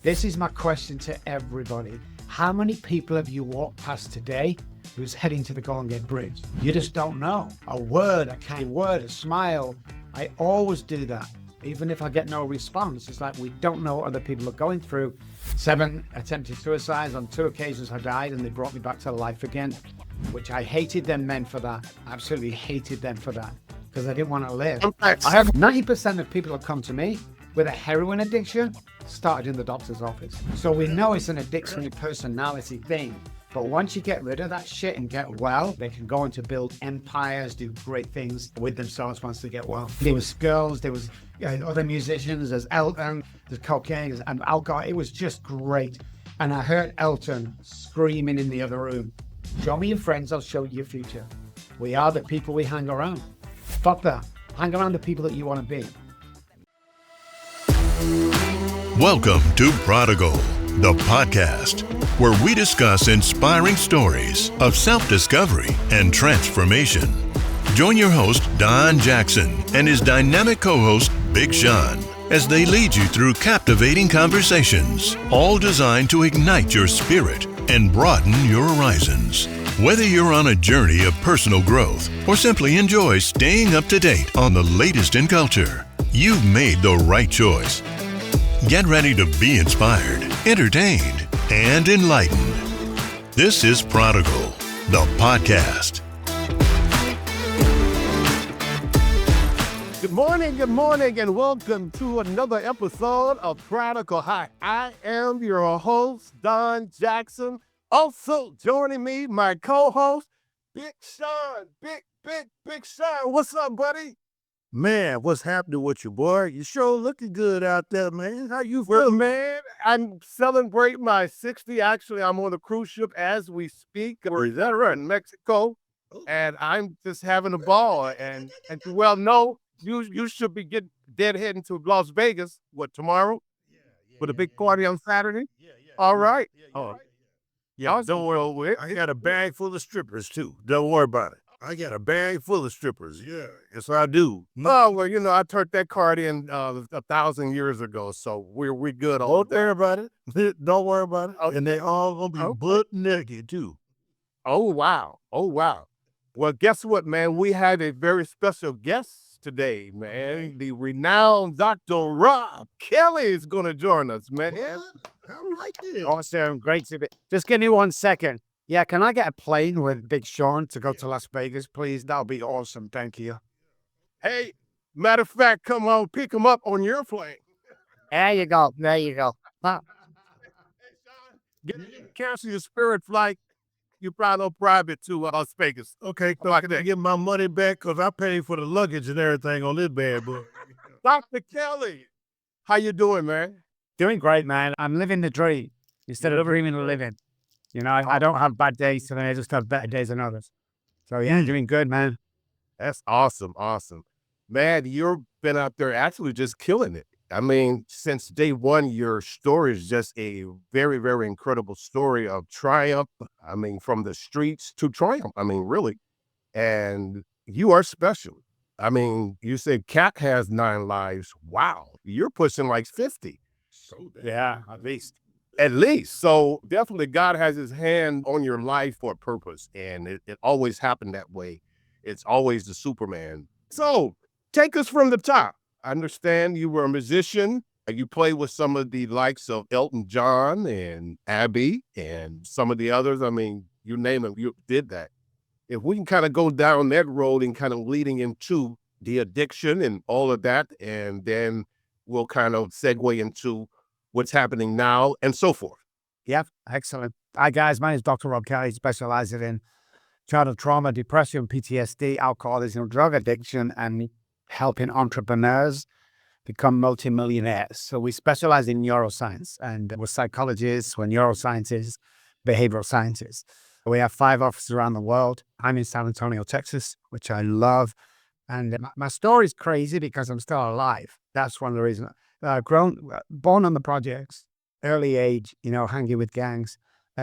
This is my question to everybody. How many people have you walked past today who's heading to the Golden Gate Bridge? You just don't know. A word, a kind word, a smile. I always do that. Even if I get no response, it's like we don't know what other people are going through. 7 attempted suicides. On 2 occasions I died and they brought me back to life again, which I hated them men for that. Absolutely hated them for that because I didn't want to live. I have 90% of people that come to me with a heroin addiction started in the doctor's office. So we know it's an addiction personality thing. But once you get rid of that shit and get well, they can go on to build empires, do great things with themselves once they get well. There was girls, there was other musicians, there's Elton, there's cocaine, and alcohol. It was just great. And I heard Elton screaming in the other room, "Show me your friends, I'll show you your future. We are the people we hang around." Fuck that. Hang around the people that you want to be. Welcome to Prodigal, the podcast, where we discuss inspiring stories of self-discovery and transformation. Join your host, Don Jackson, and his dynamic co-host, Big Sean, as they lead you through captivating conversations, all designed to ignite your spirit and broaden your horizons. Whether you're on a journey of personal growth or simply enjoy staying up to date on the latest in culture, you've made the right choice. Get ready to be inspired, entertained, and enlightened. This is Prodigal, the podcast. Good morning, and welcome to another episode of Prodigal High. I am your host, Don Jackson. Also joining me, my co-host, Big Sean. Big Sean. What's up, buddy? Man, what's happening with you, boy? You sure looking good out there, man. How you Well, feeling? man, I'm celebrating my 60. Actually, I'm on a cruise ship as we speak. Is that right? In Mexico, and I'm just having a ball. And well, no, you should be heading to Las Vegas. What, tomorrow? With a big party on Saturday? All right. Yeah, don't worry. I got a bag full of strippers, too. Don't worry about it. I got a bag full of strippers. Yeah, yes, I do. Oh, well, I turned that card in 1,000 years ago, so we're good. Don't worry about it. Don't worry about it. Okay. And they all gonna be Okay. butt naked, too. Oh, wow. Well, guess what, man? We have a very special guest today, man. The renowned Dr. Rob Kelly is going to join us, man. I like it. Awesome. Great to be. Just give me 1 second. Yeah, can I get a plane with Big Sean to go to Las Vegas, please? That'll be awesome. Thank you. Hey, matter of fact, come on, pick him up on your plane. There you go. Ah. Cancel your Spirit flight. You probably no private to Las Vegas. Okay, so I can get my money back because I paid for the luggage and everything on this bad boy. Dr. Kelly, how you doing, man? Doing great, man. I'm living the dream instead of dreaming the living. I don't have bad days today. I just have better days than others. So, yeah, doing good, man. That's awesome. Man, you've been out there actually just killing it. I mean, since day one, your story is just a very, very incredible story of triumph. I mean, from the streets to triumph. I mean, really. And you are special. I mean, you said Cat has 9 lives. Wow. You're pushing like 50. Yeah, at least. At least. So definitely God has his hand on your life for a purpose. And it always happened that way. It's always the Superman. So take us from the top. I understand you were a musician. You played with some of the likes of Elton John and Abby and some of the others. I mean, you name them, you did that. If we can kind of go down that road and kind of leading into the addiction and all of that, and then we'll kind of segue into what's happening now and so forth. Yep, excellent. Hi, guys. My name is Dr. Rob Kelly, specializing in childhood trauma, depression, PTSD, alcoholism, drug addiction, and helping entrepreneurs become multimillionaires. So we specialize in neuroscience, and we're psychologists, we're neuroscientists, behavioral scientists. We have 5 offices around the world. I'm in San Antonio, Texas, which I love. And my story's crazy because I'm still alive. That's one of the reasons. Born on the projects, early age, hanging with gangs.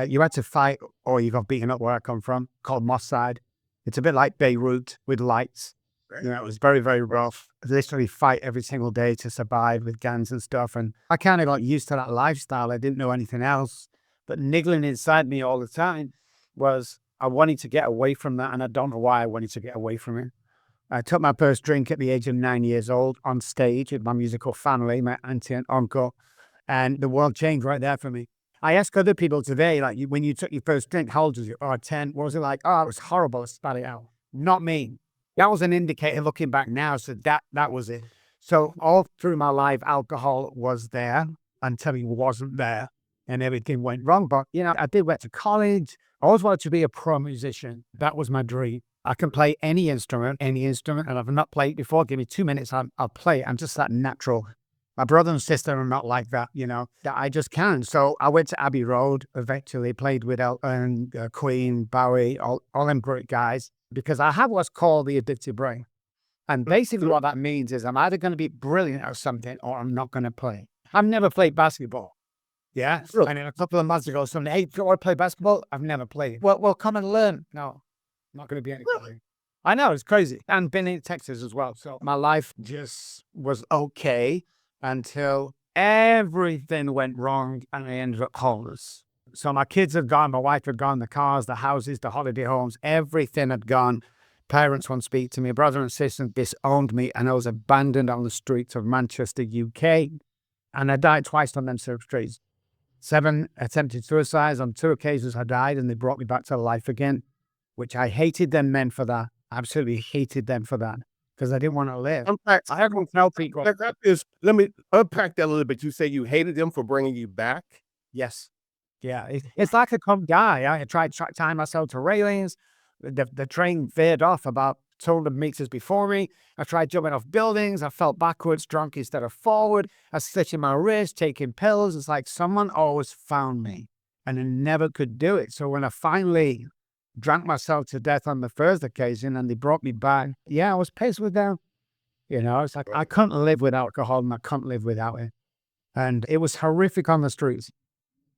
You had to fight or you got beaten up where I come from, called Mossad. It's a bit like Beirut with lights. You know, it was very, very rough. I literally fight every single day to survive with gangs and stuff. And I kind of got used to that lifestyle. I didn't know anything else. But niggling inside me all the time was I wanted to get away from that. And I don't know why I wanted to get away from it. I took my first drink at the age of 9 years old on stage with my musical family, my auntie and uncle. And the world changed right there for me. I ask other people today, like, when you took your first drink, how old was you? Oh, 10. What was it like? Oh, it was horrible. I spat it out. Not me. That was an indicator looking back now. So that was it. So all through my life, alcohol was there until it wasn't there and everything went wrong. But, you know, I did went to college. I always wanted to be a pro musician. That was my dream. I can play any instrument, and I've not played it before. Give me 2 minutes, I'll play it. I'm just that natural. My brother and sister are not like that, you know, that I just can. So I went to Abbey Road, eventually played with Elton, Queen, Bowie, all them great guys, because I have what's called the addictive brain. And basically what that means is I'm either going to be brilliant at something or I'm not going to play. I've never played basketball. Yeah. Really? And then a couple of months ago, someone, hey, do you want to play basketball? I've never played. Well, come and learn. No, I'm not going to be any good. I know, it's crazy. And been in Texas as well. So my life just was okay until everything went wrong and I ended up homeless. So my kids had gone, my wife had gone, the cars, the houses, the holiday homes, everything had gone. Parents won't speak to me. Brother and sister disowned me, and I was abandoned on the streets of Manchester, UK. And I died twice on them streets. 7 attempted suicides. On 2 occasions I died, and they brought me back to life again, which I hated them men for that. Absolutely hated them for that, because I didn't want to live. I haven't tell people. Let me unpack that a little bit. You say you hated them for bringing you back? Yes. Yeah. It's like a come guy. I tried tying myself to railings. The train veered off about 200 meters before me. I tried jumping off buildings. I fell backwards, drunk instead of forward. I was stitching my wrist, taking pills. It's like someone always found me, and I never could do it. So when I finally drank myself to death on the first occasion and they brought me back, yeah, I was pissed with them. You know, it's like I couldn't live with alcohol and I couldn't live without it. And it was horrific on the streets.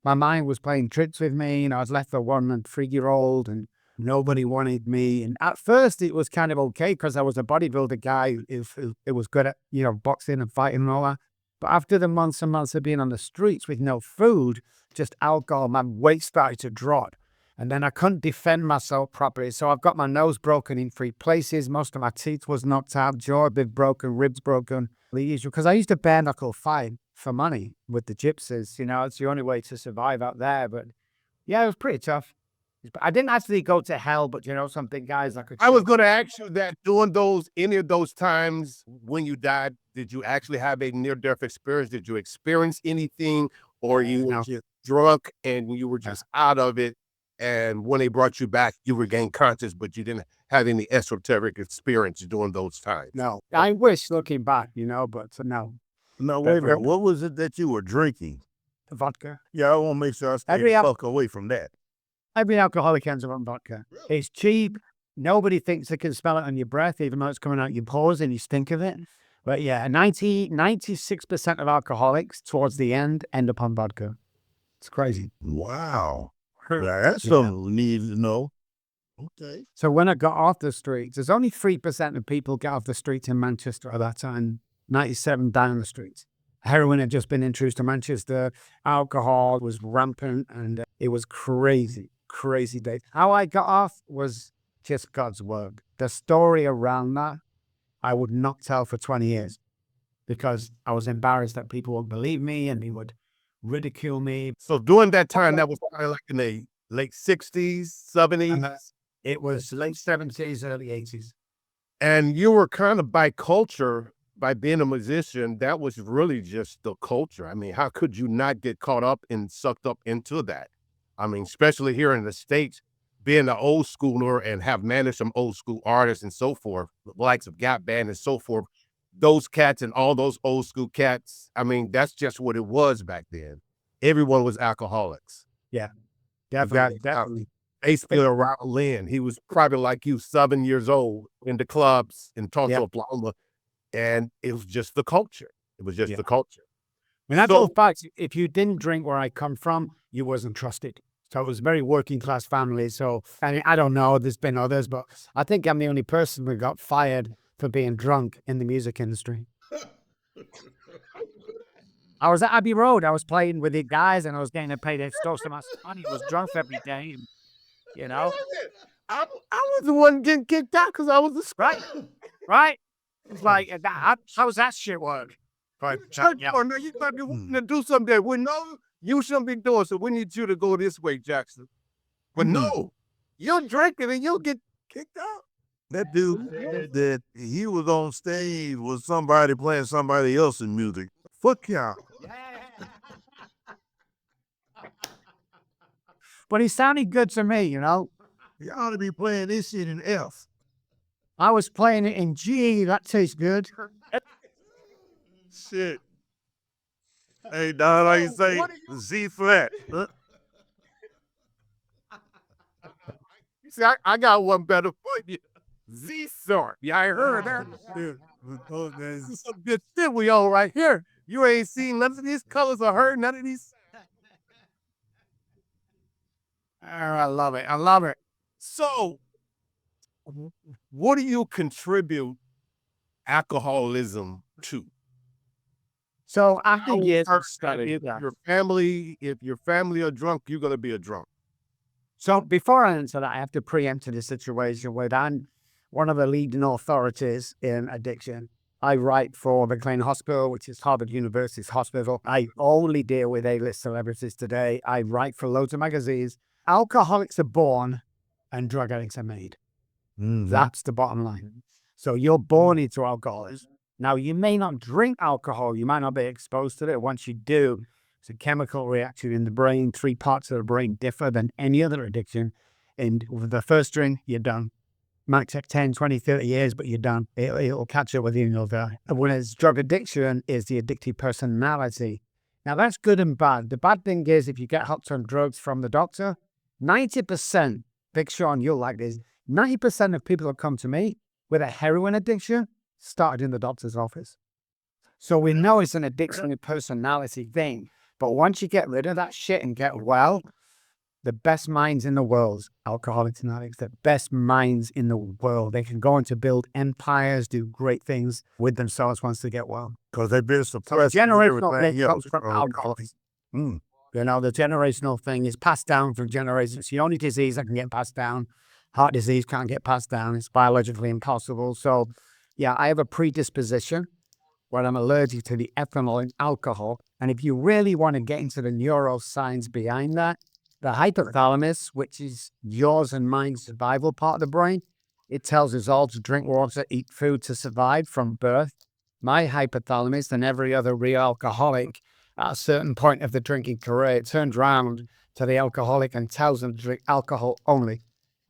My mind was playing tricks with me. You know, I was left for 1 and 3-year-old and nobody wanted me. And at first it was kind of okay because I was a bodybuilder guy who was good at, you know, boxing and fighting and all that. But after the months and months of being on the streets with no food, just alcohol, my weight started to drop. And then I couldn't defend myself properly. So I've got my nose broken in 3 places. Most of my teeth was knocked out, jaw a bit broken, ribs broken. The usual, because I used to bare knuckle fight for money with the gypsies. You know, it's the only way to survive out there. But yeah, it was pretty tough. I didn't actually go to hell, but you know, something, guys, I was going to ask you that during any of those times when you died, did you actually have a near-death experience? Did you experience anything, or you were just drunk and you were just out of it? And when they brought you back, you regained conscious, but you didn't have any esoteric experience during those times. No, I wish looking back, you know, but no. No, wait a minute. What was it that you were drinking? Vodka. Yeah, I want to make sure I stay the fuck away from that. Every alcoholic ends up on vodka. Really? It's cheap. Nobody thinks they can smell it on your breath, even though it's coming out your pores and you stink of it. But yeah, 96% of alcoholics towards the end up on vodka. It's crazy. Wow. That's something we need to know. Okay. So when I got off the streets, there's only 3% of people get off the streets in Manchester at that time. 97 down the streets. Heroin had just been introduced to Manchester. Alcohol was rampant, and it was crazy day. How I got off was just God's word. The story around that, I would not tell for 20 years because I was embarrassed that people would believe me and they would ridicule me. So during that time, that was probably like in the late 60s, 70s? It was late 70s, early 80s. And you were kind of by culture, by being a musician, that was really just the culture. I mean, how could you not get caught up and sucked up into that? I mean, especially here in the States, being an old schooler and have managed some old school artists and so forth, the likes of Gap Band and so forth, those cats and all those old school cats, I mean, that's just what it was back then. Everyone was alcoholics. Yeah, definitely. Ace Raul Lynn, he was probably like you, 7 years old, in the clubs in Tulsa, Oklahoma, and it was just the culture. It was just the culture. I mean, that's all facts. If you didn't drink where I come from, you wasn't trusted. So it was a very working class family. So, I mean, I don't know, there's been others, but I think I'm the only person who got fired for being drunk in the music industry. I was at Abbey Road. I was playing with the guys, and I was getting paid a stole some money. I was drunk every day, you know. I was the one getting kicked out because I was a Right, right. It's like how's that shit work? Right, yeah. no, you got to be to do something that we know you shouldn't be doing. So we need you to go this way, Jackson. But no, you're drinking and you'll get kicked out. That dude that he was on stage with somebody playing somebody else's music. Fuck y'all. But he sounded good to me, you know. You ought to be playing this shit in F. I was playing it in G. That tastes good. Shit. Hey, Don, how you say Z flat? You see, I got one better for you. Z sharp. Yeah, I heard that. This is some good shit we on right here. You ain't seen none of these colors or heard none of these. Oh, I love it. I love it. So, what do you contribute alcoholism to? So after years of If study, if your family are drunk, you're gonna be a drunk. so before I answer that, I have to preempt the situation where I'm one of the leading authorities in addiction. I write for the McLean Hospital, which is Harvard University's hospital. I only deal with A-list celebrities today. I write for loads of magazines. Alcoholics are born and drug addicts are made. That's the bottom line. So you're born into alcoholism. Now, you may not drink alcohol. You might not be exposed to it. Once you do, it's a chemical reaction in the brain. 3 parts of the brain differ than any other addiction. And with the first drink, you're done. Might take 10, 20, 30 years, but you're done. It'll catch up with you and you'll die. Whereas drug addiction is the addictive personality. Now, that's good and bad. The bad thing is if you get hooked on drugs from the doctor, 90%, Big Sean, you'll like this, 90% of people that come to me with a heroin addiction started in the doctor's office. So we know it's an addiction and personality thing. But once you get rid of that shit and get well, the best minds in the world, alcoholics and addicts, the best minds in the world, they can go on to build empires, do great things with themselves once they get well. Because they've been suppressed. Generational thing comes from alcoholism. You know, the generational thing is passed down from generations. It's the only disease that can get passed down. Heart disease can't get passed down. It's biologically impossible. So, yeah, I have a predisposition where I'm allergic to the ethanol in alcohol. And if you really want to get into the neuroscience behind that, the hypothalamus, which is yours and mine's survival part of the brain, it tells us all to drink water, eat food to survive from birth. My hypothalamus and every other real alcoholic at a certain point of the drinking career, it turns around to the alcoholic and tells them to drink alcohol only.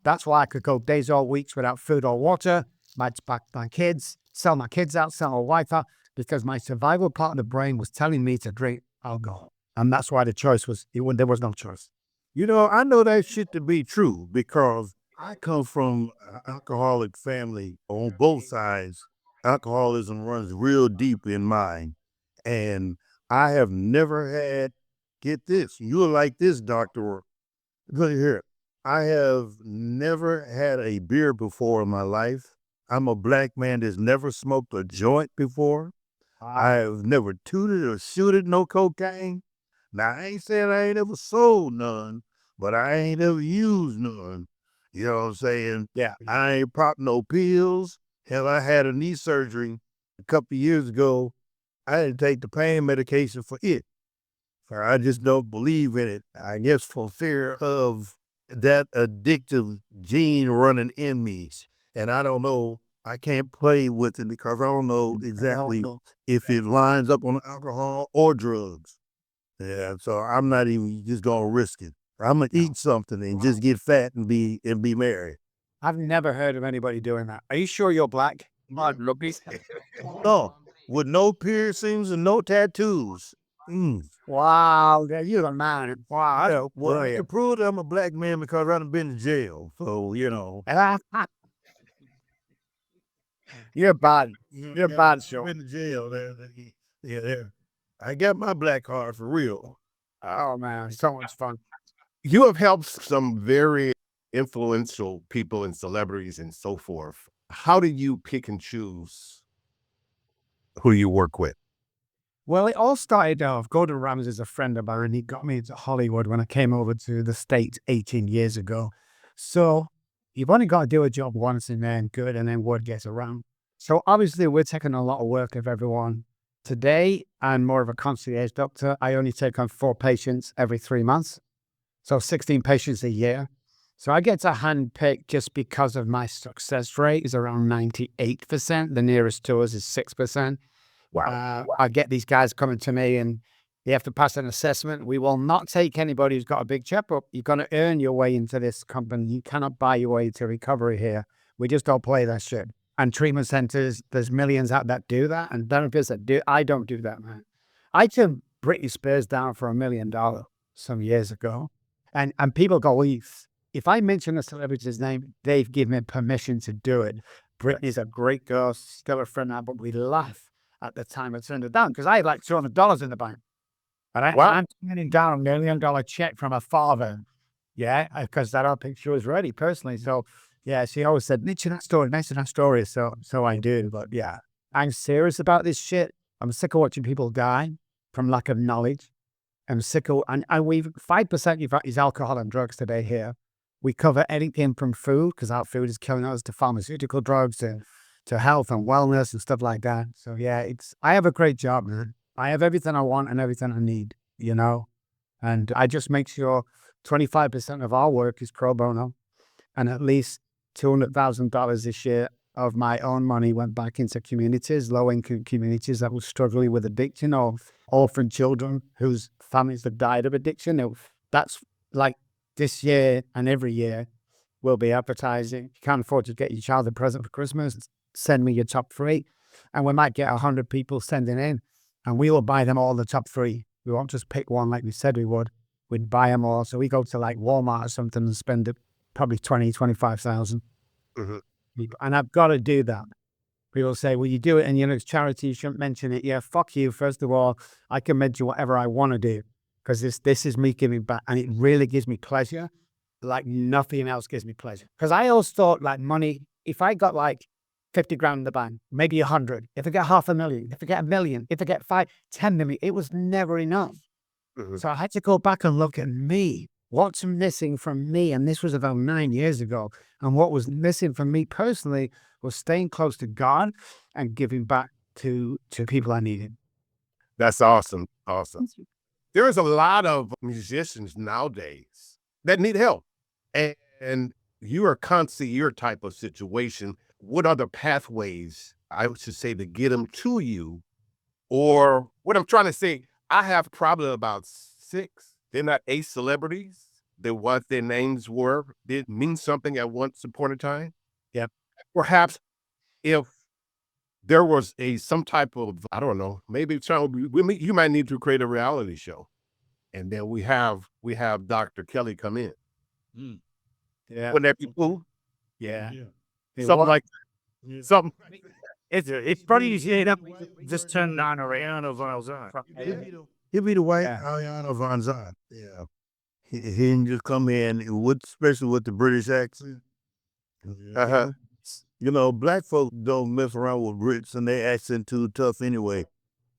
That's why I could go days or weeks without food or water, might back my kids, sell my kids out, sell my wife out, because my survival part of the brain was telling me to drink alcohol. And that's why the choice was, there was no choice. You know, I know that shit to be true because I come from an alcoholic family on both sides. Alcoholism runs real deep in mine. And I have never had, get this, you'll like this, Doctor. Look here. I have never had a beer before in my life. I'm a black man that's never smoked a joint before. I have never tooted or shooted no cocaine. Now, I ain't saying I ain't ever sold none, but I ain't ever used none. You know what I'm saying? Yeah. I ain't popped no pills. Hell, I had a knee surgery a couple of years ago. I didn't take the pain medication for it. I just don't believe in it. I guess for fear of that addictive gene running in me. And I don't know, I can't play with it because I don't know exactly if it lines up on alcohol or drugs. Yeah, so I'm not even just gonna risk it. I'm gonna eat something and just get fat and be merry. I've never heard of anybody doing that. Are you sure you're black? No, with no piercings and no tattoos. Wow, you're the man. Wow. I can prove that I'm a black man because I done been to jail. So, you know. You're bad. You're bad, Joe. Been to jail. There. I got my black card for real. Oh, man, so much fun. You have helped some very influential people and celebrities and so forth how do you pick and choose who you work with? Well, it all started off, Gordon Ramsay's a friend of mine. He got me into Hollywood when I came over to the States 18 years ago. So you've only got to do a job once and then good, and then word gets around. So obviously we're taking a lot of work of everyone. Today, I'm more of a concierge doctor. I only take on 4 patients every 3 months. So 16 patients a year. So I get to handpick just because of my success rate is around 98%. The nearest to us is 6%. I get these guys coming to me and you have to pass an assessment. We will not take anybody who's got a big checkup. You're going to earn your way into this company. You cannot buy your way to recovery here. We just don't play that shit. And treatment centers, there's millions out that do that. And therapists that do. I don't do that, man. I turned Britney Spears down for $1 million some years ago. And people go, well, if I mention a celebrity's name, they've given me permission to do it. Britney's a great girl, still a friend now, but we laugh at the time I turned it down because I had like $200 in the bank. And I'm turning down $1 million check from a father. Yeah, because that whole picture was ready personally. So, yeah, she always said, mention that story. So I do. But yeah, I'm serious about this shit. I'm sick of watching people die from lack of knowledge. I'm sick of, and we've 5% is alcohol and drugs today here. We cover anything from food, because our food is killing us, to pharmaceutical drugs, to health and wellness and stuff like that. So yeah, I have a great job, man. I have everything I want and everything I need, you know? And I just make sure 25% of our work is pro bono, and at least $200,000 this year of my own money went back into communities, low-income communities that were struggling with addiction, or orphan children whose families have died of addiction. That's like this year and every year we'll be advertising. If you can't afford to get your child a present for Christmas, send me your top 3. And we might get 100 people sending in, and we will buy them all the top 3. We won't just pick one like we said we would. We'd buy them all. So we go to like Walmart or something and spend probably 20, 25,000. Mhm. And I've got to do that. People say, well, you do it and it's charity, you shouldn't mention it. Yeah, fuck you. First of all, I can mention whatever I want to do, because this is me giving back, and it really gives me pleasure like nothing else gives me pleasure. Because I always thought like money, if I got like 50 grand in the bank, maybe 100, if I get 500,000, if I get 1 million, if I get 10 million, it was never enough. Mhm. So I had to go back and look at me. What's missing from me? And this was about 9 years ago. And what was missing from me personally was staying close to God and giving back to people I needed. That's awesome. Awesome. There is a lot of musicians nowadays that need help. And you're a concierge type of situation. What are the pathways, I should say, to get them to you? Or what I'm trying to say, I have probably about 6, they're not 8 celebrities that what their names were did mean something at once upon a time. Yep. Perhaps if there was some type of, I don't know, maybe you might need to create a reality show, and then we have Dr. Kelly come in. Yeah. Wouldn't that be cool? Yeah. Something like something. It's probably just turn on around of on. He'll be the white Yeah. Ariana Van Zant. Yeah. He can just come in, especially with the British accent. Uh-huh. You know, black folk don't mess around with Brits, and their accent too tough anyway.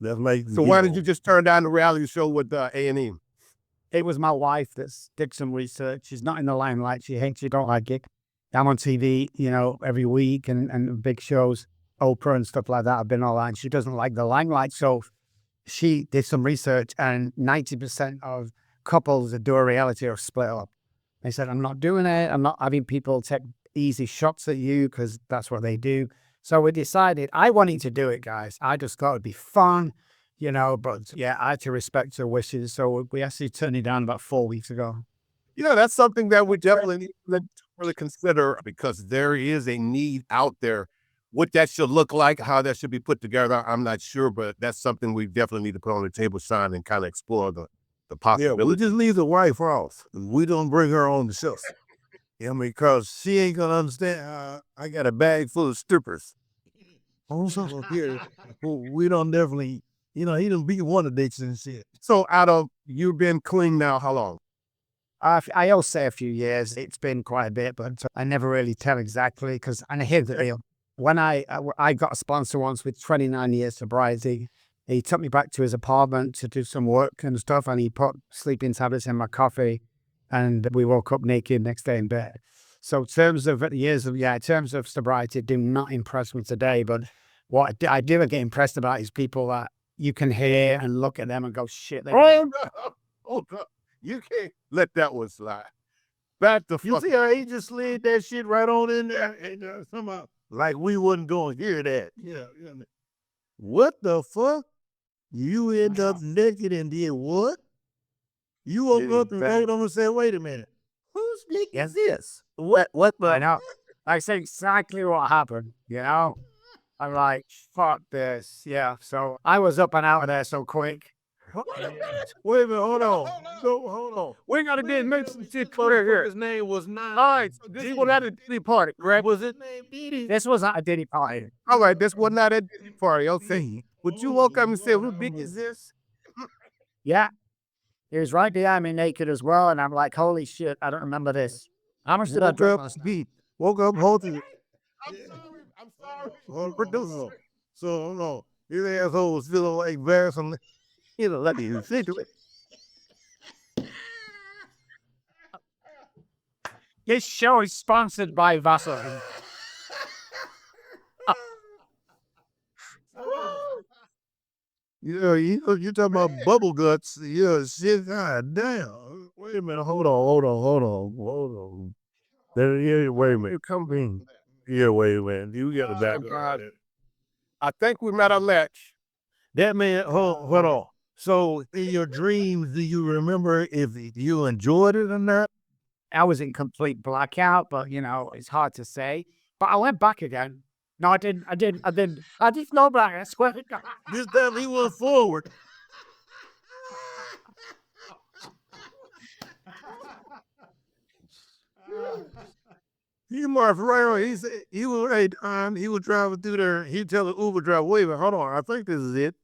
That's like, So why did you just turn down the reality show with A&E? It was my wife that did some research. She's not in the limelight. She don't like it. I'm on TV, every week and big shows, Oprah and stuff like that. I've been all that. She doesn't like the limelight. So she did some research, and 90% of couples that do a reality are split up. They said, I'm not doing it. I'm not having people take easy shots at you, because that's what they do. So we decided, I wanted to do it, guys. I just thought it'd be fun, but yeah, I had to respect her wishes. So we actually turned it down about 4 weeks ago. That's something that we definitely need to really consider, because there is a need out there. What that should look like, how that should be put together, I'm not sure, but that's something we definitely need to put on the table, Sean, and kind of explore the yeah, possibility. we just leave the wife off. We don't bring her on the show. Because she ain't gonna understand. I got a bag full of strippers. Also here, we don't definitely, he done beat one addiction and shit. So you've been clean now, how long? I'll say a few years. It's been quite a bit, but I never really tell exactly, because, and here's the deal. when I got a sponsor once with 29 years sobriety, he took me back to his apartment to do some work and stuff, and he put sleeping tablets in my coffee, and we woke up naked next day in bed. So in terms of in terms of sobriety, do not impress me today. But what I do get impressed about is people that you can hear and look at them and go, shit. Oh, no. You can't let that one slide. Back the You fuck. see how he just slid that shit right on in there? And somehow, like we wasn't going to hear that. Yeah. What the fuck? You end up naked and did what? You woke up and right on and said, wait a minute. Whose dick is this? What? I know. I say exactly what happened, you know? I'm like, fuck this. Yeah. So I was up and out of there so quick. Wait a minute, hold on. Hold on. We gotta get some shit Clear clear His here. name was not. All right, this was at a Diddy party, correct? Was his name Diddy? This was not a Diddy party. All right, this was not a Diddy party. Okay. But you woke up and said, who dick is this? Yeah. He was right behind me naked as well. And I'm like, holy shit, I don't remember this. How much did I drink last night? Woke up holding. I'm sorry. Producer. So, hold on. His asshole was feeling like embarrassing. Let me say to it. This show is sponsored by Vaseline. Yeah, you talking about bubble guts. Yeah, shit, god damn. Wait a minute, hold on. Wait a minute. Come in. Yeah, wait a minute. You got to back up. I think we met a ledge. That man, hold on. So in your dreams, do you remember if you enjoyed it or not? I was in complete blackout, but it's hard to say. But I went back again. No, I didn't. I didn't know back. I swear to God. This time he went forward. He marched right on. He said he was driving through there. He tell the Uber driver, wait a minute, hold on. I think this is it.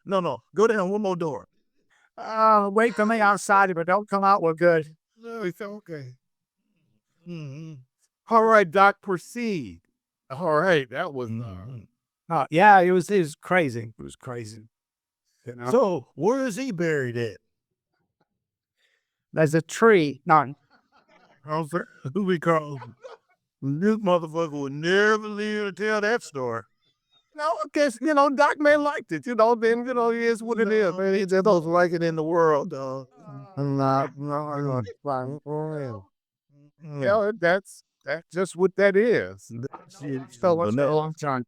No. Go down one more door. Wait for me outside, but don't come out. We're good. No, he said, okay. Mm-hmm. All right, Doc, proceed. All right, that was Yeah, it was crazy. It was crazy. So where is he buried at? There's a tree. No, Who we call this motherfucker would never leave to tell that story. no, I guess, Doc man liked it. Then, it is what it is, man. He just don't like it in the world, dog. Yeah, that's just what that is. so what's the long time?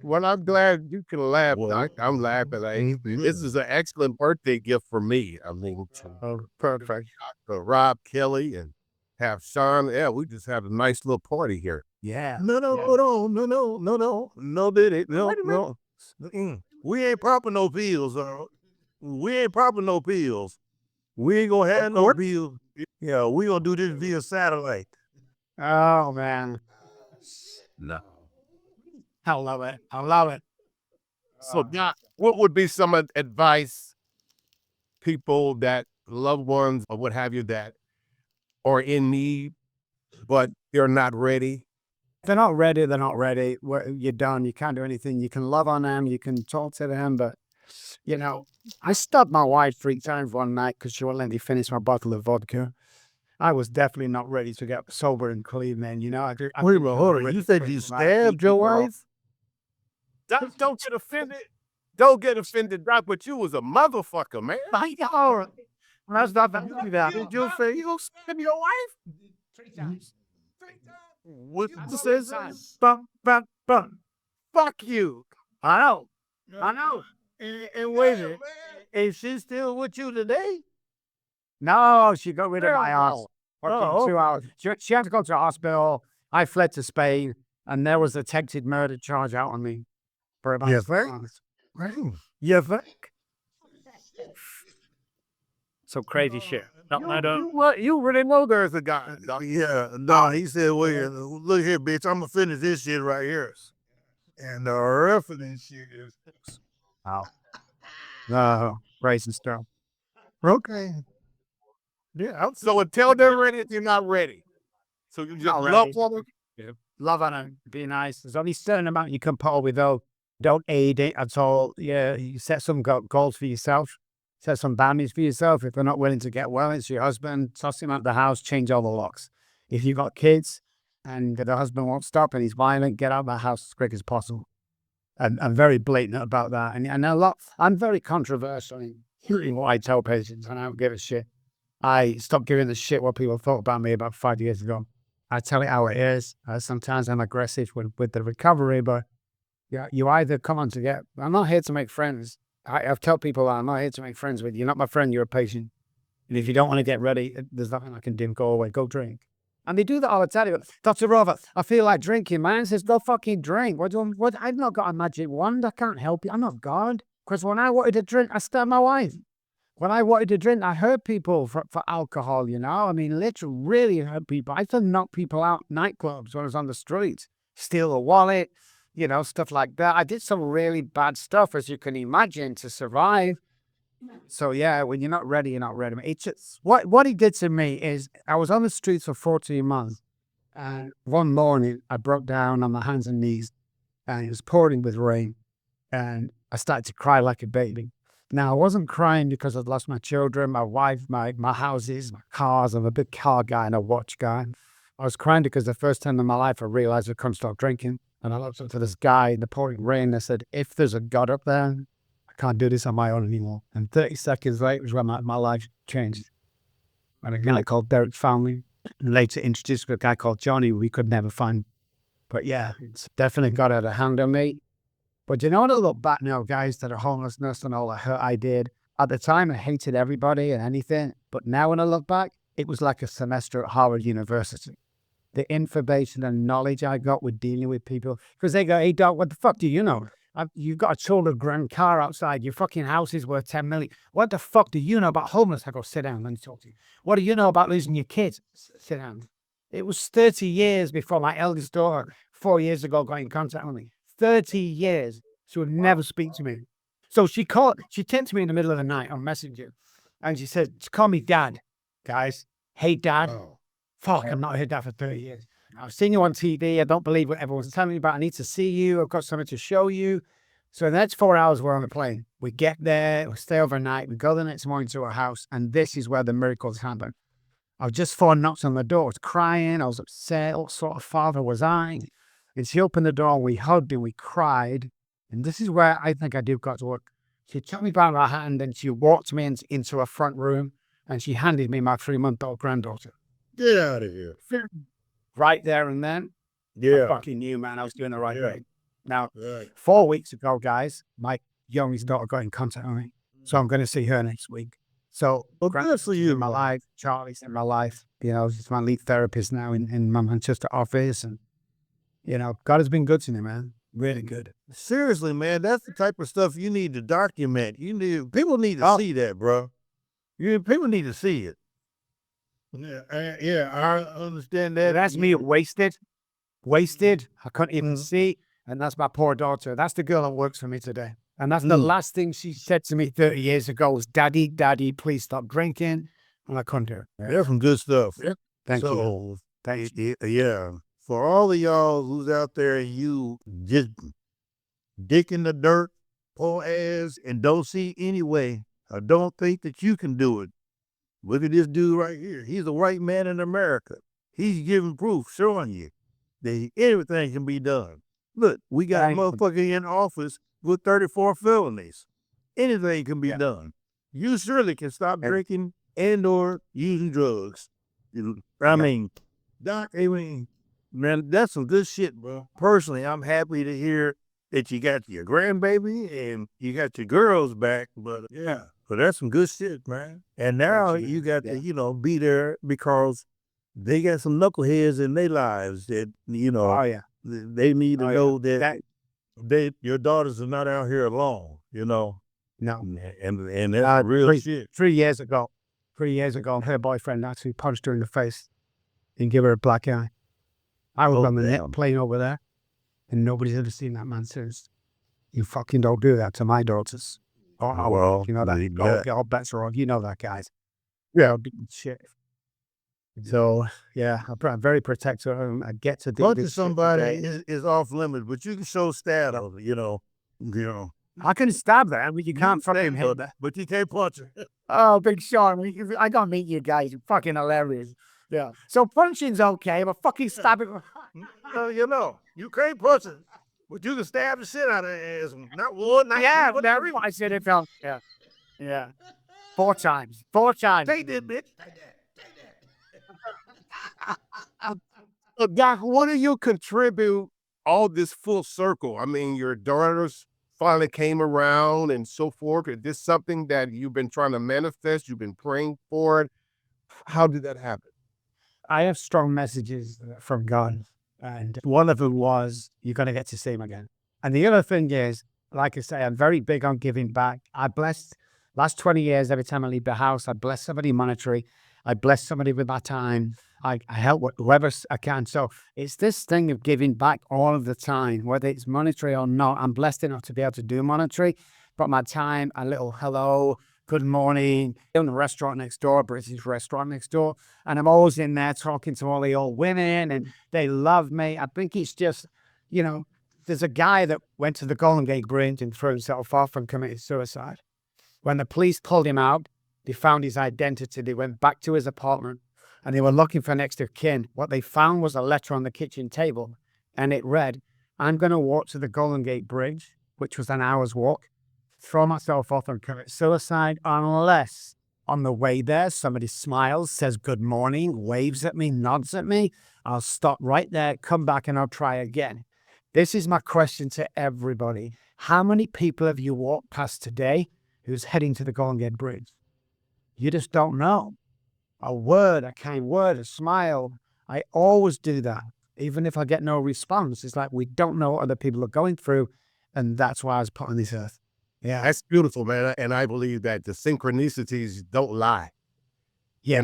Well, I'm glad you can laugh, Doc. I'm laughing. This is an excellent birthday gift for me. I mean, Perfect. to Rob Kelly and have Sean. Yeah, we just had a nice little party here. Yeah. Hold on. No, did it? No. We ain't popping no pills, We ain't popping no pills. We ain't gonna have no pills. Yeah, we gonna do this via satellite. Oh man, No. I love it. So, Doc, what would be some advice people that loved ones or what have you that are in need, but they're not ready? They're not ready. You're done. You can't do anything. You can love on them. You can talk to them. But, I stabbed my wife 3 times one night because she wouldn't let me finish my bottle of vodka. I was definitely not ready to get sober and clean then, Wait a minute, hold on. You said you stabbed your wife? Don't get offended. Don't get offended, Doc, but you was a motherfucker, man. That's not that. Did you say you stab your wife? 3 times. What says? Bum, bum, bum. Fuck you. I know. And wait a minute. Is she still with you today? No, she got rid of my ass. Oh. 2 hours. She had to go to the hospital. I fled to Spain, and there was a attempted murder charge out on me for about 4 months. You think? So crazy shit. You really know there's a guy. Yeah, no, he said, wait, look here, bitch, I'm gonna finish this shit right here. And the rest of this shit is... Racing stuff. Okay. Yeah. So until they're ready, you're not ready. So you just love woman. love on her, be nice. There's only a certain amount you can put up with, though. Don't aid it at all. Yeah, you set some goals for yourself. Set some boundaries for yourself. If they're not willing to get well, it's your husband. Toss him out the house, change all the locks. If you've got kids and the husband won't stop and he's violent, get out of the house as quick as possible. And I'm very blatant about that. And I'm very controversial in what I tell patients, and I don't give a shit. I stopped giving a shit what people thought about me about 5 years ago. I tell it how it is. Sometimes I'm aggressive with the recovery, but yeah, you either come on to get. I'm not here to make friends. I've told people that I'm not here to make friends with you. You're not my friend. You're a patient. And if you don't want to get ready, there's nothing I can do. Go away. Go drink. And they do that all the time. Dr. Robert, I feel like drinking. Man says, go fucking drink. What? I've not got a magic wand. I can't help you. I'm not God. Because when I wanted to drink, I stabbed my wife. When I wanted to drink, I hurt people for alcohol, you know? I mean, literally, really hurt people. I used to knock people out nightclubs when I was on the street. Steal a wallet, you know, stuff like that. I did some really bad stuff, as you can imagine, to survive. So yeah, when you're not ready, you're not ready. It's just, what he did to me is, I was on the streets for 14 months. And one morning, I broke down on my hands and knees, and it was pouring with rain. And I started to cry like a baby. Now, I wasn't crying because I'd lost my children, my wife, my houses, my cars. I'm a big car guy and a watch guy. I was crying because the first time in my life I realized I couldn't stop drinking. And I looked up to the sky in the pouring rain and I said, if there's a God up there, I can't do this on my own anymore. And 30 seconds later was when my life changed. And a guy called Derek found me, and later introduced me to a guy called Johnny we could never find. But yeah, it's definitely got out of hand on me. But you know what, I look back now, guys, to the homelessness and all the hurt I did. At the time, I hated everybody and anything. But now when I look back, it was like a semester at Harvard University. The information and knowledge I got with dealing with people. Because they go, hey, Doc, what the fuck do you know? You've got a $200,000 car outside. Your fucking house is worth 10 million. What the fuck do you know about homeless? I go, sit down, let me talk to you. What do you know about losing your kids? Sit down. It was 30 years before my eldest daughter, 4 years ago, got in contact with me. 30 years. She would never speak to me. So she texted me in the middle of the night on Messenger. And she said, call me Dad, guys. Hey, Dad. Oh. Fuck, I'm not heard that for 30 years. I've seen you on TV. I don't believe what everyone's telling me about. I need to see you. I've got something to show you. So the next 4 hours, we're on the plane. We get there, we stay overnight. We go the next morning to her house. And this is where the miracles happen. I was just 4 knocks on the door. I was crying. I was upset. What sort of father was I? And she opened the door and we hugged and we cried. And this is where I think I did God's work. She took me by my hand and she walked me into a front room and she handed me my 3-month-old granddaughter. Get out of here. Right there and then, Yeah. I fucking knew, man, I was doing the right thing. Now, 4 weeks ago, guys, my youngest daughter got in contact with me. So I'm going to see her next week. So, well, good for you, in my life. Charlie's in my life. You know, she's my lead therapist now in my Manchester office. And, you know, God has been good to me, man. Really good. Seriously, man, that's the type of stuff you need to document. People need to see that, bro. People need to see it. Yeah, I understand that. That's me wasted. I couldn't even see. And that's my poor daughter. That's the girl that works for me today. And that's the last thing she said to me 30 years ago was, Daddy, please stop drinking. And I couldn't do it. There's some good stuff. Yeah. Thank you. Thank you. Yeah. For all of y'all who's out there, you just dick in the dirt, poor ass, and don't see any way, or don't think that you can do it. Look at this dude right here. He's a white man in America. He's giving proof, showing you that everything can be done. Look, we got a motherfucker in office with 34 felonies. Anything can be done. You surely can stop drinking and or using drugs. I mean, Doc, man, that's some good shit, bro. Personally, I'm happy to hear that you got your grandbaby and you got your girls back, but yeah. So that's some good shit, man. And now you got to, be there because they got some knuckleheads in their lives that, they need to know that your daughters are not out here alone, No. And that's real shit. 3 years ago, her boyfriend actually punched her in the face and gave her a black eye. I was on the plane over there, and nobody's ever seen that man since. You fucking don't do that to my daughters. Oh, well, you know that. All bets are on. You know that, guys. Yeah, shit. So yeah, I'm very protective. I get to do Punching this. somebody is off limits, but you can show stab, you know. I can stab them, but you can't fucking hit them. But you can't punch her. Oh, Big Sean, I gotta meet you guys. You're fucking hilarious. Yeah. So punching's okay, but fucking stabbing. You can't punch her, but you can stab the shit out of her ass. Not one, not Yeah, two, but everyone. I said it felt. Yeah. Yeah. 4 times. 4 times. Take that, bitch. Doc, what do you contribute all this full circle? I mean, your daughters finally came around and so forth. Is this something that you've been trying to manifest? You've been praying for it? How did that happen? I have strong messages from God. And one of them was, you're going to get to see him again. And the other thing is, like I say, I'm very big on giving back. I blessed, last 20 years, every time I leave the house, I bless somebody monetary. I bless somebody with my time. I help whoever I can. So it's this thing of giving back all of the time, whether it's monetary or not. I'm blessed enough to be able to do monetary, but my time, a little hello, good morning, in the restaurant next door, British restaurant next door. And I'm always in there talking to all the old women and they love me. I think it's just, there's a guy that went to the Golden Gate Bridge and threw himself off and committed suicide. When the police pulled him out, they found his identity. They went back to his apartment and they were looking for next of kin. What they found was a letter on the kitchen table and it read, I'm going to walk to the Golden Gate Bridge, which was an hour's walk, throw myself off and commit suicide unless on the way there somebody smiles, says good morning, waves at me, nods at me. I'll stop right there, come back and I'll try again. This is my question to everybody. How many people have you walked past today who's heading to the Golden Gate Bridge? You just don't know. A word, a kind word, a smile. I always do that. Even if I get no response, it's like we don't know what other people are going through. And that's why I was put on this earth. Yeah. That's beautiful, man. And I believe that the synchronicities don't lie. Yeah.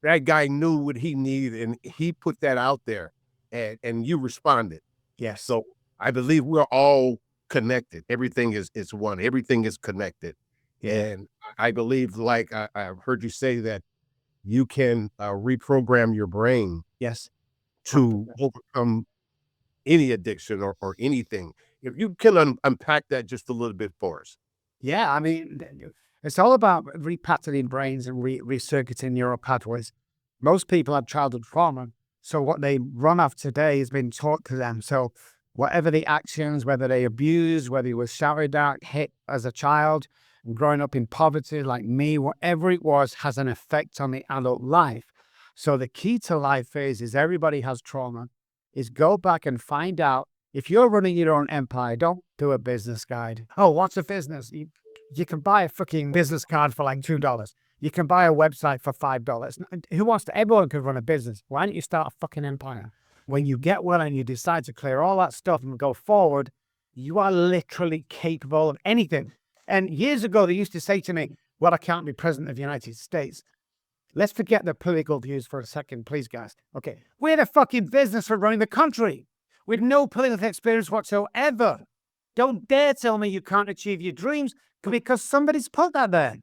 That guy knew what he needed and he put that out there and you responded. Yes. So I believe we're all connected. Everything is one. Everything is connected. And I believe, like I've heard you say, that you can reprogram your brain. Yes. To overcome any addiction or anything. If you can unpack that just a little bit for us. Yeah, I mean, it's all about repattering brains and recircuiting neural pathways. Most people have childhood trauma, so what they run off today has been taught to them. So whatever the actions, whether they abused, whether you were shouted at, hit as a child, growing up in poverty like me, whatever it was, has an effect on the adult life. So the key to life is everybody has trauma, is go back and find out. If you're running your own empire, don't do a business guide. Oh, what's a business? You can buy a fucking business card for like $2. You can buy a website for $5. Who wants to? Everyone can run a business. Why don't you start a fucking empire? When you get well and you decide to clear all that stuff and go forward, you are literally capable of anything. And years ago, they used to say to me, well, I can't be president of the United States. Let's forget the political views for a second, please, guys. Okay, we're the fucking business for running the country with no political experience whatsoever. Don't dare tell me you can't achieve your dreams because somebody's put that there.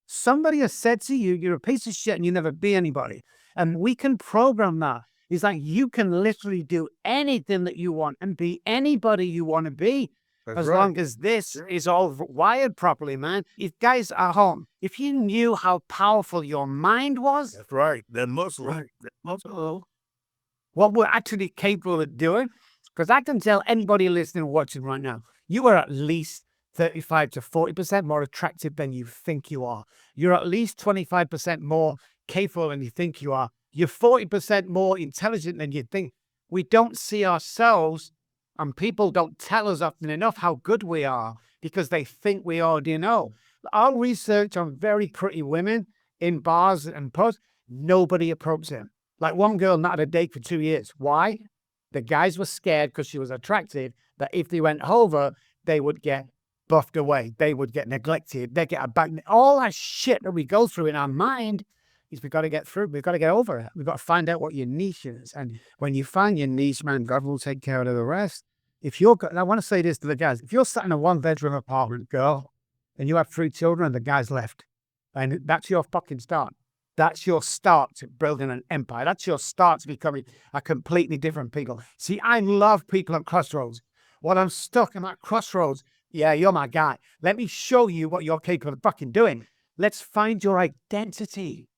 Somebody has said to you, you're a piece of shit and you never be anybody. And we can program that. It's like you can literally do anything that you want and be anybody you want to be. As long as this is all wired properly, man. If guys at home, if you knew how powerful your mind was. That's right. That muscle. Right. That muscle. What we're actually capable of doing. Because I can tell anybody listening or watching right now, you are at least 35 to 40% more attractive than you think you are. You're at least 25% more capable than you think you are. You're 40% more intelligent than you think. We don't see ourselves. And people don't tell us often enough how good we are because they think we already know. Our research on very pretty women in bars and pubs, nobody approached them. Like one girl not had a date for 2 years. Why? The guys were scared because she was attractive that if they went over, they would get buffed away. They would get neglected. They get a back. All that shit that we go through in our mind is we've got to get through. We've got to get over it. We've got to find out what your niche is. And when you find your niche, man, God will take care of the rest. If you're, and I want to say this to the guys, if you're sat in a one-bedroom apartment, girl, and you have 3 children and the guy's left, and that's your fucking start. That's your start to building an empire. That's your start to becoming a completely different people. See, I love people at crossroads. When I'm stuck, I'm at crossroads. Yeah, you're my guy. Let me show you what you're capable of fucking doing. Let's find your identity.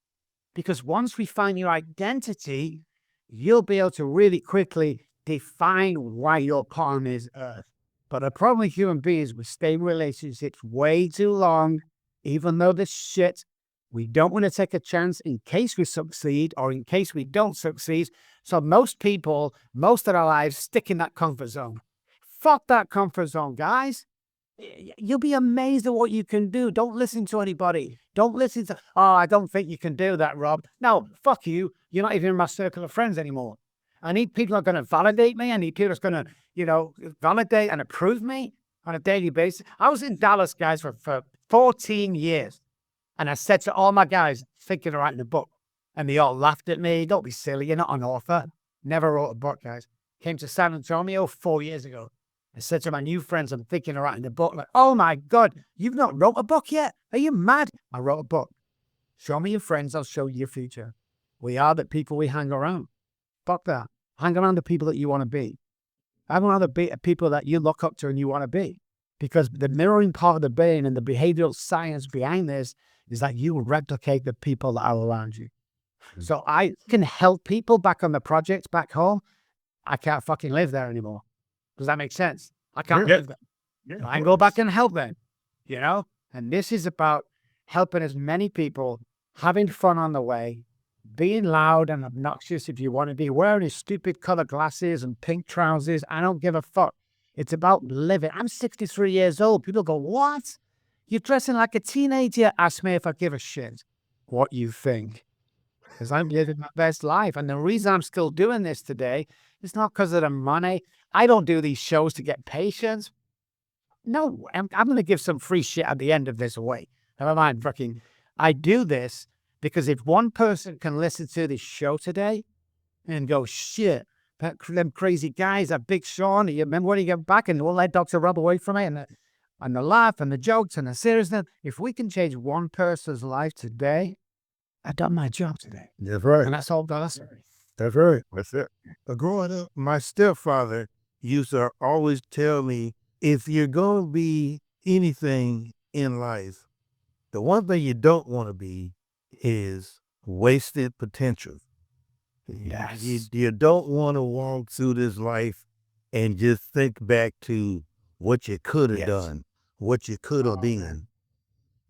Because once we find your identity, you'll be able to really quickly define why you're on this earth. But the problem with human beings, we stay in relationships way too long, even though this shit, we don't want to take a chance in case we succeed or in case we don't succeed. So most people, most of their lives, stick in that comfort zone. Fuck that comfort zone, guys. You'll be amazed at what you can do. Don't listen to anybody. Don't listen to, oh, I don't think you can do that, Rob. No, fuck you. You're not even in my circle of friends anymore. I need people who are going to validate me. I need people who's going to, validate and approve me on a daily basis. I was in Dallas, guys, for 14 years. And I said to all my guys, thinking of writing a book. And they all laughed at me. Don't be silly. You're not an author. Never wrote a book, guys. Came to San Antonio 4 years ago. I said to my new friends, I'm thinking of writing a book. Like, oh my God, you've not wrote a book yet? Are you mad? I wrote a book. Show me your friends, I'll show you your future. We are the people we hang around. Fuck that. Hang around the people that you want to be. Hang around the people that you look up to and you want to be. Because the mirroring part of the brain and the behavioral science behind this is that you replicate the people that are around you. So I can help people back on the projects back home. I can't fucking live there anymore. Does that make sense? I can't live there. Yeah, I can go back and help them, And this is about helping as many people, having fun on the way, being loud and obnoxious if you want to be, wearing stupid colored glasses and pink trousers. I don't give a fuck. It's about living. I'm 63 years old. People go, what? You're dressing like a teenager. Ask me if I give a shit what you think. Because I'm living my best life. And the reason I'm still doing this today is not because of the money. I don't do these shows to get patients. No, I'm going to give some free shit at the end of this away. Never mind, I do this because if one person can listen to this show today and go, shit, them crazy guys, that Big Sean, you remember when you get back and we'll let Dr. Rob away from it and the laugh and the jokes and the seriousness. If we can change one person's life today, I've done my job today. That's right. And that's all that's That's right. That's it. Growing up, my stepfather used to always tell me, if you're going to be anything in life, the one thing you don't want to be is wasted potential. Yes. You don't want to walk through this life and just think back to what you could have done, what you could have been.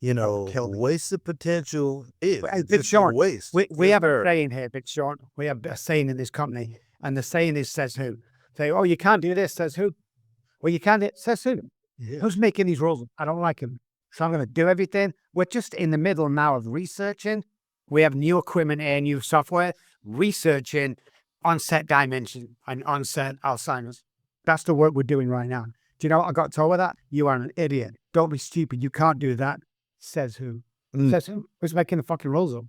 Wasted potential is Big Sean, waste. We have a saying here, Big Sean. We have a saying in this company, and the saying is, says who? Say, oh, you can't do this, says who? Well, you can't, says who? Yeah. Who's making these rules? I don't like them. So I'm going to do everything. We're just in the middle now of researching. We have new equipment and new software, researching onset dimension and onset Alzheimer's. That's the work we're doing right now. Do you know what I got told with that? You are an idiot. Don't be stupid. You can't do that. Says who? Says who? Who's making the fucking rules up,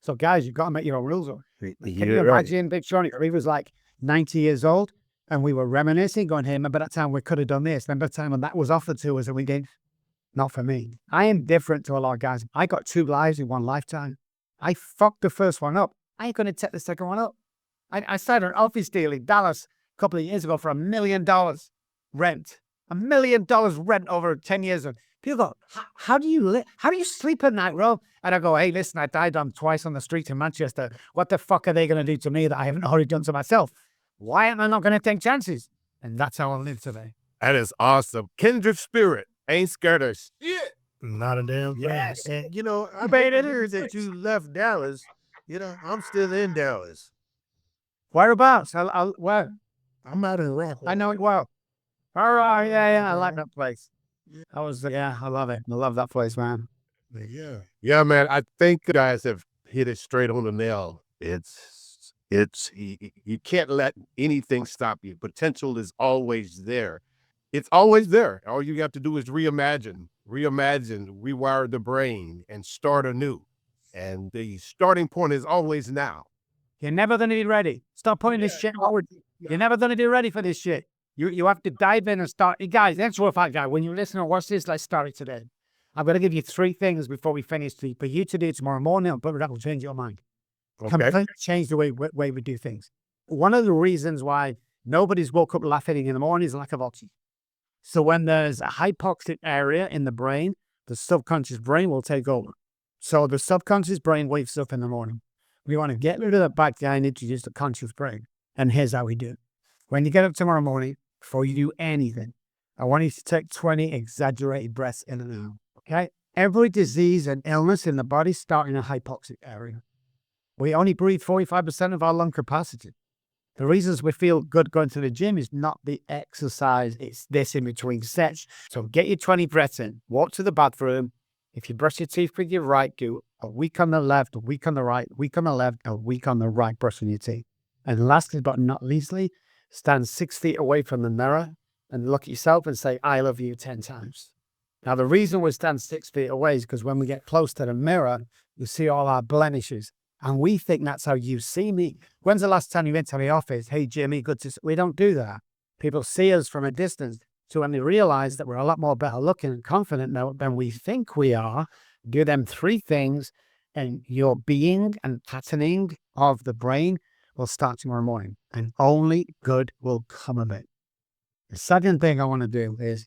So guys, you've got to make your own rules up. Can you imagine Big Sean? He was like 90 years old and we were reminiscing, going, hey, remember that time we could have done this? Remember that time when that was offered to us and we did? Not for me. I am different to a lot of guys. I got 2 lives in one lifetime. I fucked the first one up. I ain't going to take the second one up. I started an office deal in Dallas a couple of years ago for $1 million rent. $1 million rent over 10 years. People go, how do you live? How do you sleep at night, Rob? And I go, hey, listen, I died twice on the street in Manchester. What the fuck are they going to do to me that I haven't already done to myself? Why am I not going to take chances? And that's how I live today. That is awesome. Kindred spirit. Ain't scared of shit. Not a damn thing. Yes. And, I bet it is that you left Dallas. I'm still in Dallas. Whereabouts? Where? I'm out in Rockland. I know it well. All right. Yeah. I like that place. I love it. I love that place, man. Yeah. Yeah, man. I think you guys have hit it straight on the nail. You can't let anything stop you. Potential is always there. It's always there. All you have to do is reimagine, rewire the brain and start anew. And the starting point is always now. You're never going to be ready. Stop putting this shit forward. You're never going to be ready for this shit. You have to dive in and start. Guys, that's what I got. When you listen and watch this, let's start it today. I'm going to give you 3 things before we finish for you to do tomorrow morning, but that will change your mind. Okay. Completely change the way we do things. One of the reasons why nobody's woke up laughing in the morning is lack of oxygen. So when there's a hypoxic area in the brain, the subconscious brain will take over. So the subconscious brain wakes up in the morning. We want to get rid of that bad guy and introduce the conscious brain. And here's how we do it. When you get up tomorrow morning, before you do anything, I want you to take 20 exaggerated breaths in and out. Okay? Every disease and illness in the body starts in a hypoxic area. We only breathe 45% of our lung capacity. The reasons we feel good going to the gym is not the exercise, it's this in between sets. So get your 20 breaths in, walk to the bathroom. If you brush your teeth with your right, do a week on the left, a week on the right, a week on the left, a week on the right, brushing your teeth. And lastly, but not leastly, stand 6 feet away from the mirror and look at yourself and say, I love you 10 times. Now, the reason we stand 6 feet away is because when we get close to the mirror, you see all our blemishes. And we think that's how you see me. When's the last time you went to the office? Hey, Jimmy, good to see. We don't do that. People see us from a distance. So when they realize that we're a lot more better looking and confident now than we think we are, do them 3 things, and your being and patterning of the brain will start tomorrow morning. And only good will come of it. The second thing I want to do is,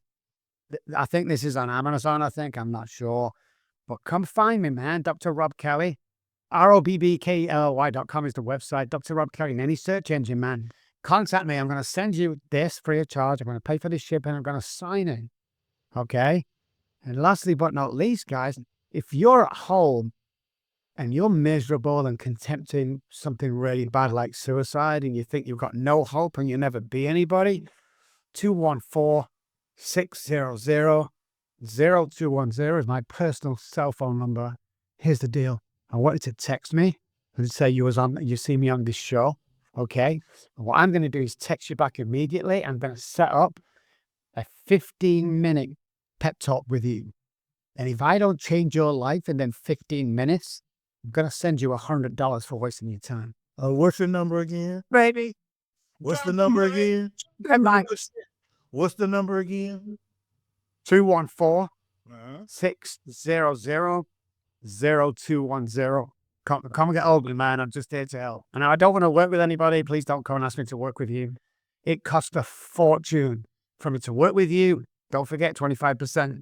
I think this is on Amazon, I'm not sure. But come find me, man. Dr. Rob Kelly. ROBBKLY.com is the website. Dr. Rob Kelly in any search engine, man. Contact me. I'm going to send you this free of charge. I'm going to pay for the shipping. I'm going to sign it. Okay? And lastly, but not least, guys, if you're at home and you're miserable and contemplating something really bad like suicide and you think you've got no hope and you'll never be anybody, 214-600-0210 is my personal cell phone number. Here's the deal. I want you to text me and say you see me on this show, okay? And what I'm going to do is text you back immediately. I'm going to set up a 15-minute pep talk with you. And if I don't change your life in then 15 minutes, I'm going to send you $100 for wasting your time. What's your number again? Baby. What's the number again? What's the number again? 214-600-0210. Come and get hold of me, man. I'm just here to help. And I don't want to work with anybody. Please don't come and ask me to work with you. It costs a fortune for me to work with you. Don't forget, 25%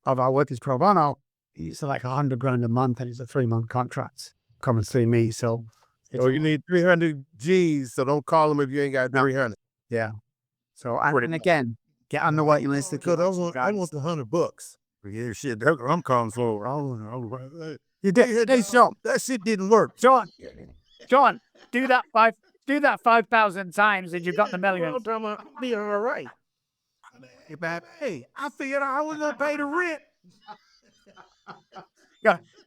of our work is pro bono. It's like $100,000 a month, and it's a 3-month contract. Come and see me. So you need 300 G's, so don't call them if you ain't got 300. Yeah. So, and again, get on the waiting list. Because I want the $100. Yeah, shit, that's what I'm calling for. You did. That shit didn't work. John, do that 5,000 times and you've got the million. I'll be all right. Hey, I figured I was going to pay the rent.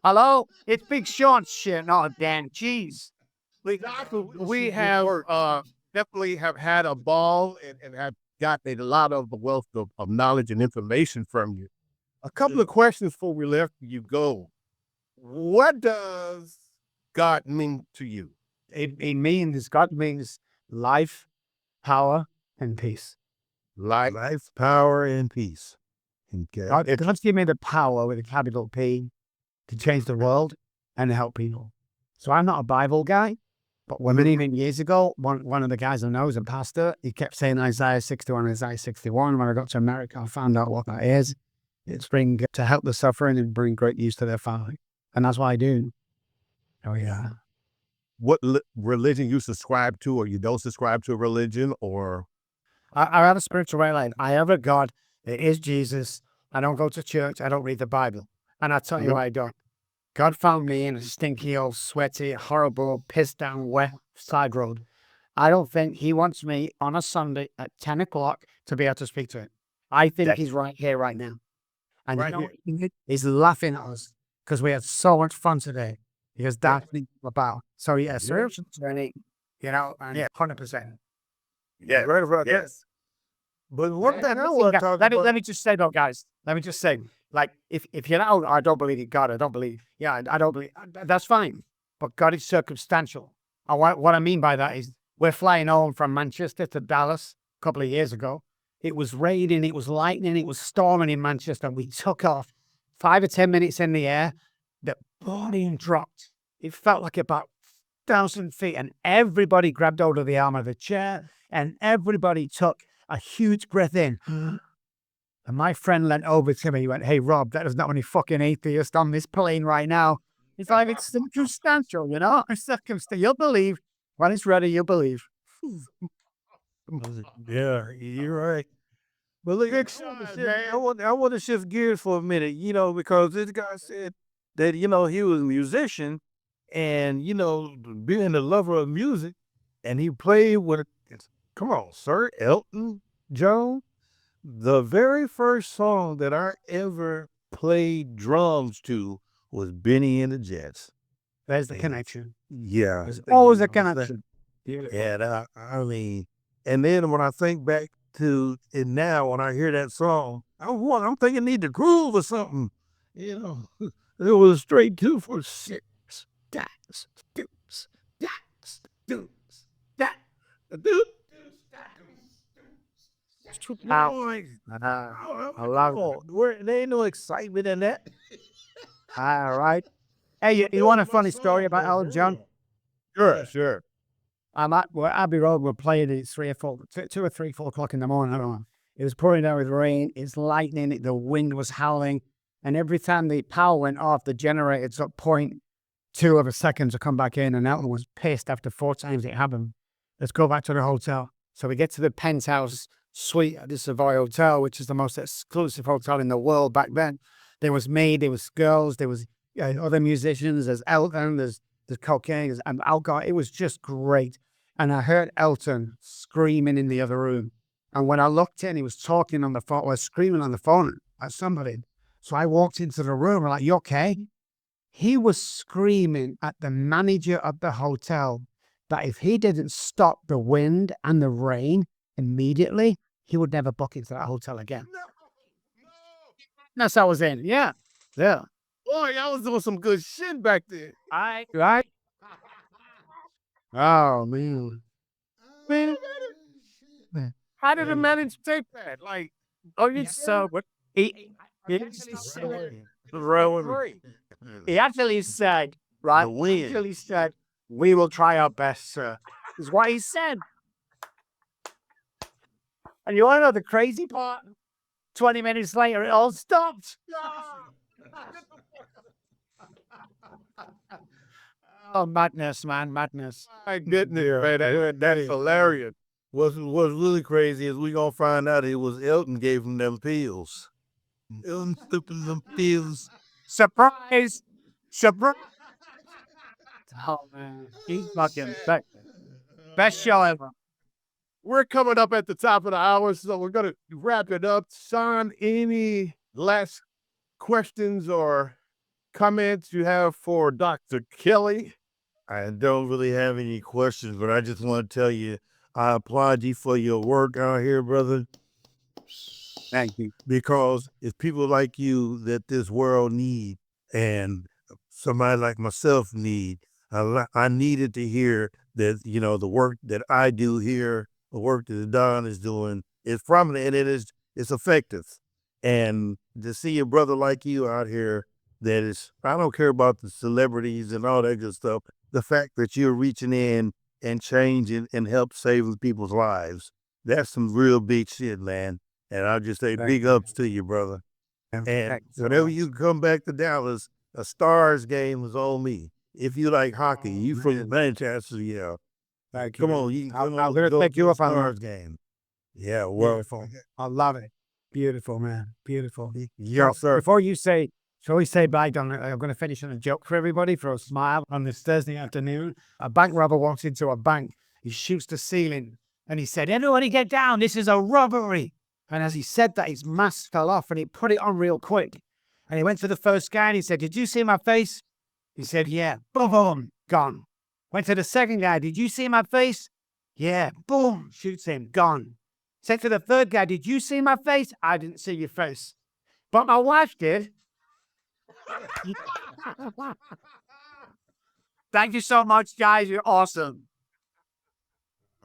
Hello? It's Big Sean's shit. No, Dan, jeez. We have definitely have had a ball and have got a lot of wealth of knowledge and information from you. A couple of questions before we let you go. What does God mean to you? God means life, power, and peace. Life, power, and peace. Okay. God's given me the power with a capital P to change the world and to help people. So I'm not a Bible guy, but many years ago, one of the guys I know is a pastor. He kept saying Isaiah 61, Isaiah 61. When I got to America, I found out what that is. It's to help the suffering and bring great use to their family. And that's what I do. Oh, yeah. What religion you subscribe to, or you don't subscribe to a religion, or? I have a spiritual line. I have a God. It is Jesus. I don't go to church. I don't read the Bible. And I'll tell you why I don't. God found me in a stinky, old, sweaty, horrible, pissed down, wet side road. I don't think he wants me on a Sunday at 10 o'clock to be able to speak to him. I think he's right here, right now. And he's laughing at us because we had so much fun today. Because that's what it's about. So, yeah, spiritual journey, and 100%. Yeah, right about yes. But what the hell was talking about? Let me just say, though, guys. Let me just say, like, if you're not, I don't believe in God, I don't believe, I don't believe, that's fine. But God is circumstantial. And what I mean by that is we're flying home from Manchester to Dallas a couple of years ago. It was raining, it was lightning, it was storming in Manchester. We took off 5 or 10 minutes in the air, the volume dropped. It felt like about 1,000 feet, and everybody grabbed hold of the arm of the chair, and everybody took a huge breath in. And my friend leant over to me. He went, "Hey, Rob, there's not any fucking atheists on this plane right now." It's like, it's circumstantial, you know? It's circumstantial. You'll believe. When it's ready, you'll believe. Yeah, you're right. But look, I want to shift gears for a minute, because this guy said that, he was a musician and, being a lover of music, and he played with, come on, sir, Elton John. The very first song that I ever played drums to was Benny and the Jets. There's the connection. Yeah. There's always a connection. Yeah, I mean, and then when I think back to it now, when I hear that song, I'm thinking need to groove or something. It was straight 2 for 6. That's deuce, that's deuce, that deuce. I love it. There ain't no excitement in that. All right. Hey, you want a funny story about Elton John? Sure. I'm at Abbey Road. We're playing at 2 or 3, 4 o'clock in the morning. I don't know. It was pouring down with rain. It's lightning. The wind was howling. And every time the power went off, the generator took 0.2 of a second to come back in. And Elton was pissed after 4 times it happened. Let's go back to the hotel. So we get to the penthouse suite at the Savoy Hotel, which is the most exclusive hotel in the world back then. There was me, there was girls, there was other musicians, there's Elton, there's cocaine, there's alcohol. It was just great. And I heard Elton screaming in the other room. And when I looked in, he was talking on the phone, or screaming on the phone at somebody. So I walked into the room, I'm like, "You okay?" He was screaming at the manager of the hotel that if he didn't stop the wind and the rain immediately, he would never book into that hotel again. That's how I was in. Yeah. Boy, I was doing some good shit back then. Right? Oh, man. How did the manage to take that? Like, So what? He actually said, right? He actually said, "We will try our best, sir." Is what he said. And you want to know the crazy part? 20 minutes later, it all stopped. Oh, madness, man, madness. my goodness, man, that's hilarious. What's really crazy is we gonna find out it was Elton gave him them pills. Elton slipping them pills. Surprise! Oh, man. He's fucking best show ever. We're coming up at the top of the hour, so we're going to wrap it up. Sean, any last questions or comments you have for Dr. Kelly? I don't really have any questions, but I just want to tell you, I applaud you for your work out here, brother. Thank you. Because it's people like you that this world need, and somebody like myself need. I needed to hear that, the work that I do here, the work that Don is doing is prominent, and it's effective. And to see a brother like you out here that is, I don't care about the celebrities and all that good stuff, the fact that you're reaching in and changing and help saving people's lives, that's some real big shit, man. And I'll just say big ups to you, brother. And whenever you come back to Dallas, a Stars game is on me. If you like hockey, you from Manchester, yeah. Come on, I'll take you up on Stars game. Yeah, wonderful. I love it. Beautiful, man. Beautiful. Yes, sir. Before you say, shall we say bye, Don? I'm going to finish on a joke for everybody, for a smile on this Thursday afternoon. A bank robber walks into a bank. He shoots the ceiling and he said, "Everybody get down. This is a robbery." And as he said that, his mask fell off and he put it on real quick. And he went to the first guy and he said, "Did you see my face?" He said, "Yeah." Boom, gone. Went to the second guy. "Did you see my face?" "Yeah." Boom, shoots him, gone. Said to the third guy, "Did you see my face?" "I didn't see your face, but my wife did." Thank you so much, guys. You're awesome.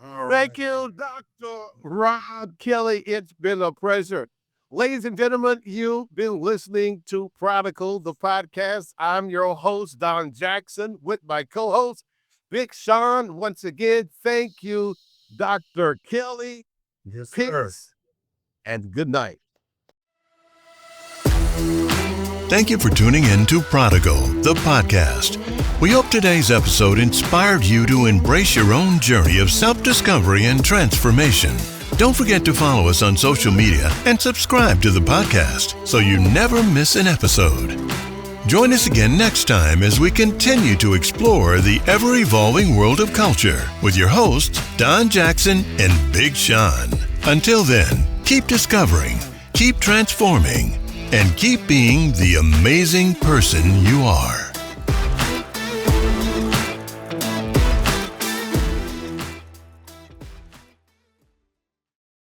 Thank you, Dr. Rob Kelly. It's been a pleasure. Ladies and gentlemen, you've been listening to Prodigal, the podcast. I'm your host, Don Jackson, with my co-host, Big Sean. Once again, thank you, Dr. Kelly. Yes, sir. Peace and good night. Thank you for tuning in to Prodigal, the podcast. We hope today's episode inspired you to embrace your own journey of self-discovery and transformation. Don't forget to follow us on social media and subscribe to the podcast so you never miss an episode. Join us again next time as we continue to explore the ever-evolving world of culture with your hosts, Don Jackson and Big Sean. Until then, keep discovering, keep transforming, and keep being the amazing person you are.